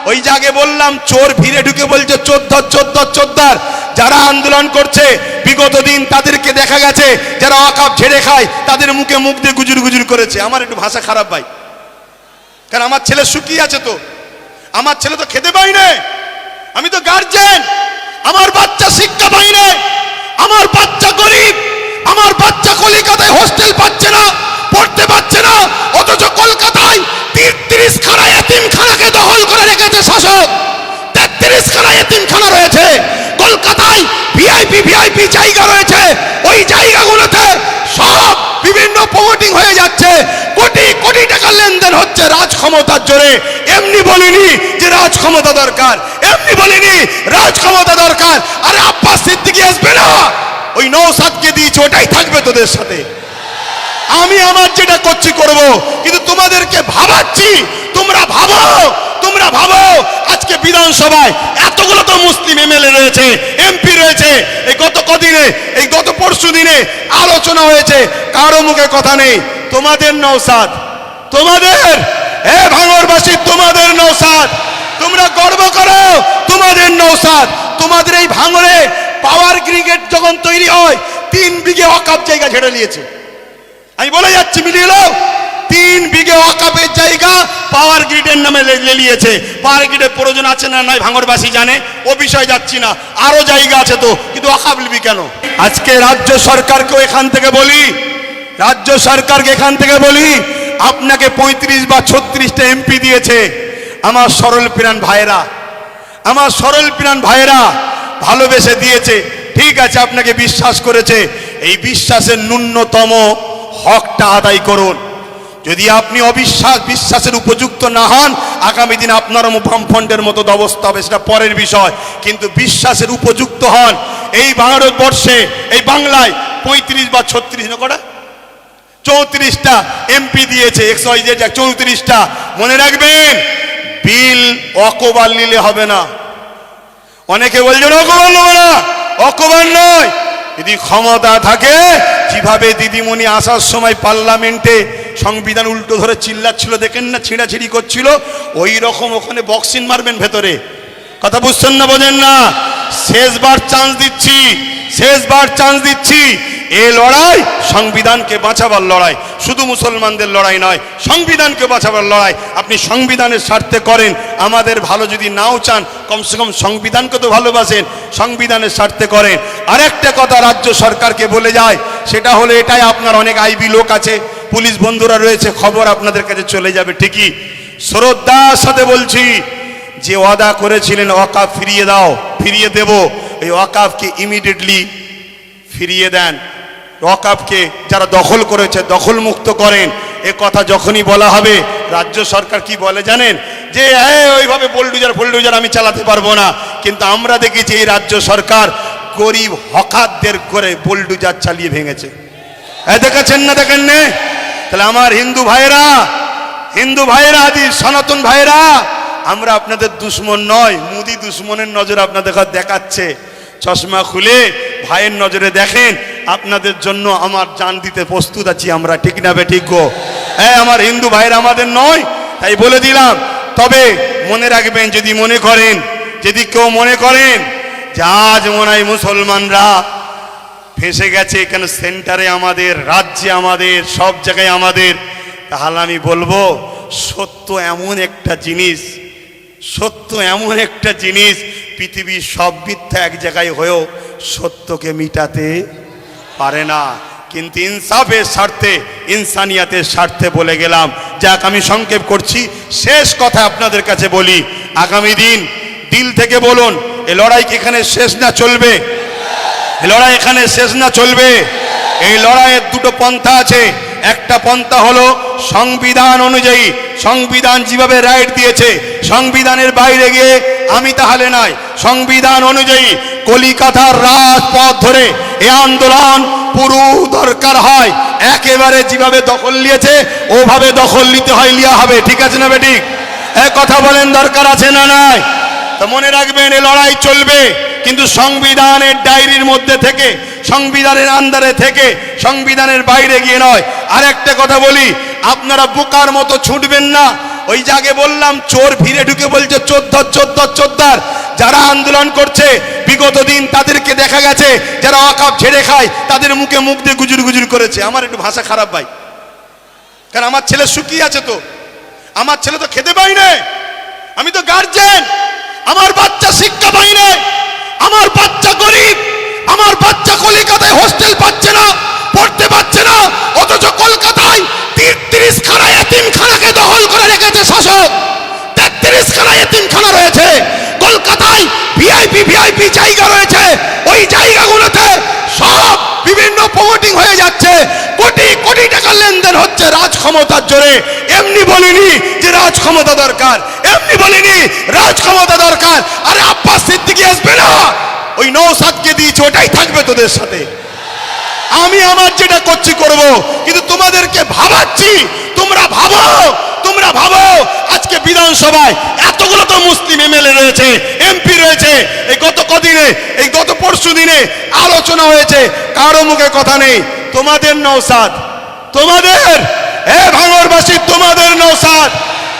ওই জায়গায় বললাম চোর ভিড়ে ঢুকে বলছে চোদ্দর চোদ্দর চোদ্দার। যারা আন্দোলন করছে বিগত দিন তাদেরকে দেখা গেছে যারা ওয়াকফ ঝেড়ে খায় তাদের মুখে মুখ দিয়ে গুজুর গুজুর করেছে। আমার একটু ভাষা খারাপ ভাই, কারণ আমার ছেলে শুকিয়ে আছে, তো আমার ছেলে তো খেতে পাই না, আমি তো গার্জেন, আমার বাচ্চা শিক্ষা পাই না, আমার বাচ্চা গরিব, আমার বাচ্চা কলকাতায় হোস্টেল পাচ্ছে না, পড়তে পারছে না, অথচ কলকাতায় 33 খানা এতিমখানাকে দখল করে রেখেছে শাসক। 33 খানা এতিমখানা রয়েছে কলকাতায়, ভিআইপি জায়গা রয়েছে, ওই জায়গাগুলোতে সব বিভিন্ন প্রমোটিং হয়ে যাচ্ছে, কোটি কোটি টাকা লেনদেন হচ্ছে রাজ ক্ষমতার জোরে। এমনি বলিনি যে রাজ ক্ষমতা দরকার, এমনি বলিনি রাজ ক্ষমতা দরকার। আরে আব্বাস সিদ্দিকী আসবে না, ওই নওশাদকে দিয়েছে, ওটাই থাকবে তোদের সাথে। আমি আমার যেটা করছি করব, কিন্তু তোমাদেরকে ভাবাচ্ছি, তোমরা ভাবো আজকে বিধানসভায় এতগুলো তো মুসলিম এমএলএ রয়েছে, এমপি রয়েছে, এই গত কদিনে, এই গত পরশু দিনে আলোচনা হয়েছে, কারো মুখে কথা নেই। তোমাদের নওশাদ, তোমাদের ভাঙড়বাসী, তোমাদের নওশাদ, তোমরা গর্ব করো, তোমাদের নওশাদ। তোমাদের এই ভাঙড়ে পাওয়ার গ্রিড যখন তৈরি হয় 3 বিঘে ওয়াকফ জায়গা ছেড়ে নিয়েছে। আমি বলে যাচ্ছি, মিলিয়ে নাও, 3 বিঘে ওয়াকফের জায়গা পাওয়ার গ্রিডের নামে নিয়েছে। পাওয়ার গ্রিডের প্রয়োজন আছে না নাই ভাঙড়বাসী জানে, ও বিষয় যাচ্ছি না, আরো জায়গা আছে তো, কিন্তু ওয়াকফ নিবি কেন? আজকে রাজ্য সরকারকেও এখান থেকে বলি, রাজ্য সরকারকে এখান থেকে বলি, আপনাকে 35 বা 36টা এমপি দিয়েছে আমার সরল প্রাণ ভাইয়েরা, আমার সরল প্রাণ ভাইয়েরা ভালোবেসে দিয়েছে, ঠিক আছে, আপনাকে বিশ্বাস করেছে, এই বিশ্বাসের ন্যূনতম হকটা আদায় করুন। যদি আপনি বিশ্বাসের উপযুক্ত না হন, আগামী দিনে আপনার বামফ্রন্টের মতো অবস্থা হবে, সেটা পরের বিষয়, কিন্তু বিশ্বাসের উপযুক্ত হন। এই ভারতবর্ষে, এই বাংলায় 35 বা 36 না কটা 34টা এমপি দিয়েছে, 34টা। মনে রাখবেন, বিল অকবার নিলে হবে না। অনেকে বলছেন অকবার নেব না, অকবার নয়, যদি ক্ষমতা থাকে, যেভাবে দিদিমণি আসার সময় পার্লামেন্টে সংবিধান উল্টো ধরে চিল্লাচ্ছিল, দেখেন না, ছিঁড়াছিঁড়ি করছিল, ওই রকম ওখানে বক্সিং মারবেন ভেতরে। কথা বুঝছেন না, বোঝেন না? শেষবার চান্স দিচ্ছি, শেষবার চান্স দিচ্ছি। এই লড়াই সংবিধানকে বাঁচাবার লড়াই, শুধু মুসলমানদের লড়াই নয়, সংবিধানকে বাঁচাবার লড়াই। আপনি সংবিধানের স্বার্থে করেন, আমাদের ভালো যদি নাও চান, কমসে কম সংবিধানকে তো ভালোবাসেন, সংবিধানের স্বার্থে করেন। আরেকটা কথা রাজ্য সরকারকে বলে যায়, সেটা হলো এটাই, আপনার অনেক আইবি লোক আছে, পুলিশ বন্ধুরা রয়েছে, খবর আপনাদের কাছে চলে যাবে ঠিকই। শ্রদ্ধার সাথে বলছি, যে ওয়াদা করেছিলেন ওয়াকফ ফিরিয়ে দাও, ফিরিয়ে দেব, এই ওয়াকফকে ইমিডিয়েটলি ফিরিয়ে দেন। ওয়াকফকে যারা দখল করেছে দখল মুক্ত করেন। এ কথা যখনই বলা হবে, রাজ্য সরকার কি বলে জানেন? যে ওইভাবে বোলডুজার আমি চালাতে পারবো না। কিন্তু আমরা দেখেছি এই রাজ্য সরকার গরিব হকারদের করে বোলডুজার চালিয়ে ভেঙেছে। দেখেছেন না, দেখেন না? তাহলে আমার হিন্দু ভাইয়েরা, আদি সনাতন ভাইয়েরা, আমরা আপনাদের দুশ্মন নয়, মুদি দুশ্মনের নজর আপনাদের দেখাচ্ছে। চশমা খুলে ভাইয়ের নজরে দেখেন, আপনাদের জন্য আমার জান দিতে প্রস্তুত আছি আমরা, ঠিক না বেঠিক গো? হ্যাঁ, আমার হিন্দু ভাইয়েরা আমাদের নয়, তাই বলে দিলাম। তবে মনে রাখবেন, যদি কেউ মনে করেন যে আজ মনে হয় মুসলমানরা ফেঁসে গেছে, এখানে সেন্টারে আমাদের, রাজ্যে আমাদের, সব জায়গায় আমাদের, তাহলে আমি বলবো, সত্য এমন একটা জিনিস, পৃথিবীর সব মিথ্যা এক জায়গায় হয়েও সত্যকে মিটাতে পারে না। কিন্তু ইনসাফের স্বার্থে, ইনসানিয়াতের স্বার্থে বলে গেলাম। যাক, আমি সংক্ষেপ করছি, শেষ কথা আপনাদের কাছে বলি, আগামী দিন দিল থেকে বলুন, এই লড়াই কি এখানে শেষ না চলবে? এই লড়াই এখানে শেষ না চলবে? এই লড়াইয়ের দুটো পন্থা আছে। একটা পন্থা হলো সংবিধান অনুযায়ী, সংবিধান যেভাবে রাইট দিয়েছে, সংবিধানের বাইরে গিয়ে আমি তাহলে নয়, সংবিধান অনুযায়ী কলিকাতার রাজপথ ধরে এই আন্দোলন পুরো দরকার হয়, একেবারে যেভাবে দখল নিয়েছে ওভাবে দখল নিতে হয়, লিয়া হবে, ঠিক আছে না বেঠিক? এক কথা বলেন, দরকার আছে না নাই? তো মনে রাখবেন, এই লড়াই চলবে, কিন্তু সংবিধানের ডায়েরির মধ্যে থেকে, সংবিধানের আন্ডারে থেকে, সংবিধানের বাইরে গিয়ে নয়। আর একটা কথা বলি, আপনারা বোকার মতো ছুটবেন না, ওই জায়গায় বললাম চোর ভিড়ে ঢুকে বলছে চোদ্দার চোদ্দার চোদ্দার। যারা আন্দোলন করছে বিগত দিন তাদেরকে দেখা গেছে যারা ওয়াকফ ঝেড়ে খায় তাদের মুখে মুখ দিয়ে গুজুর গুজুর করেছে। আমার একটু ভাষা খারাপ ভাই, কারণ আমার ছেলে শুকিয়ে আছে, তো আমার ছেলে তো খেতে পাই না, আমি তো গার্জেন, আমার বাচ্চা শিক্ষা পাই না, আমার বাচ্চা গরিব, আমার বাচ্চা কলকাতায় হোস্টেল পাচ্ছে না, পড়তে পারছে না, অথচ কলকাতায় 33 খানা এতিমখানাকে দখল করে রেখেছে শাসক। 33 খানা এতিমখানা রয়েছে কলকাতায়, ভিআইপি জায়গা রয়েছে, ওই জায়গাগুলোতে সব বিভিন্ন প্রমোটিং হয়ে যাচ্ছে, কোটি কোটি টাকা লেনদেন হচ্ছে রাজ ক্ষমতার জোরে। এমনি বলিনি যে রাজ ক্ষমতা দরকার, এমনি বলিনি রাজ ক্ষমতা দরকার। আরে আব্বাস সিদ্দিকী আসবে না, ওই নওশাদকে দিয়েছে, ওটাই থাকবে তোদের সাথে। আমি আমার যেটা করছি করব, কিন্তু তোমাদেরকে ভাবাচ্ছি, তোমরা ভাবো, তোমরা ভাবো। আজকে বিধানসভায় এতগুলো তো মুসলিম এমএলএ রয়েছে, এমপি রয়েছে, এই গত কদিনে, এই গত পরশু দিনে আলোচনা হয়েছে, কারো মুখে কথা নেই। তোমাদের নওশাদ, তোমাদের ভাঙড়বাসী, তোমাদের নওশাদ,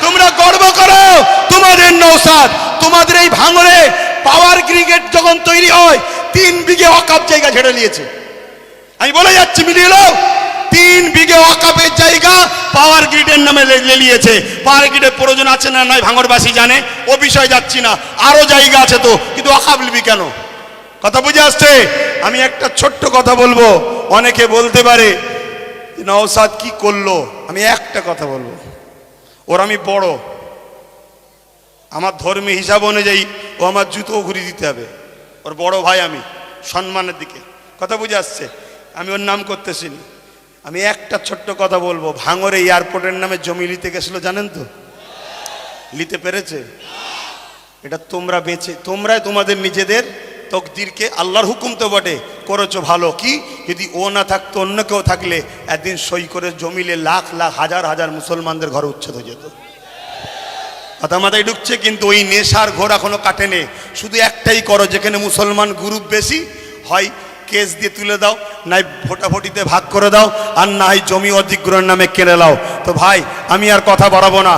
তোমরা গর্ব করো, তোমাদের নওশাদ। তোমাদের এই ভাঙড়ে পাওয়ার গ্রিগেড যখন তৈরি হয় 3 বিঘে ওয়াকফ জায়গা ছেড়ে নিয়েছে। আমি বলে যাচ্ছি, মিলিয়ে নাও, 3 বিঘে ওয়াকফের জায়গা পাওয়ার গ্রিডের নামে নিয়েছে। পাওয়ার গ্রিডের প্রয়োজন আছে না নাই ভাঙড়বাসী জানে, ও বিষয় যাচ্ছি না, আরো জায়গা আছে তো, কিন্তু ওয়াকফ নিবি কেন? কথা বুঝে আসছে? আমি একটা ছোট্ট কথা বলবো, অনেকে বলতে পারে নওশাদ কি করলো, আমি একটা কথা বলবো, ওর আমি বড়, আমার ধর্মীয় হিসাব অনুযায়ী ও আমার জুতো ঘুরিয়ে দিতে হবে, ওর বড় ভাই আমি, সম্মানের দিকে। কথা বুঝে আসছে? আমি ওর নাম করতেছি না। আমি একটা ছোট্ট কথা বলবো, ভাঙড়ে এয়ারপোর্টের নামে জমি নিতে গেছিল, জানেন তো? নিতে পেরেছে? এটা তোমরা বেঁচে, তোমরাই তোমাদের নিজেদের তকদিরকে, আল্লাহর হুকুম তো বটে, করেছো ভালো। কি যদি ও না থাকতো, অন্য কেউ থাকলে একদিন সই করে জমিলে লাখ লাখ হাজার হাজার মুসলমানদের ঘর উচ্ছেদ হয়ে যেত। কথা মাথায় ঢুকছে? কিন্তু ওই নেশার ঘোর এখনো কাটেনি। শুধু একটাই করো, যেখানে মুসলমান গ্রুপ বেশি হয় কেস দিয়ে তুলে দাও, নাই ভোটাভুটিতে ভাগ করে দাও, আর না হয় জমি অধিগ্রহণের নামে কেড়ে নাও। তো ভাই আমি আর কথা বাড়াবো না।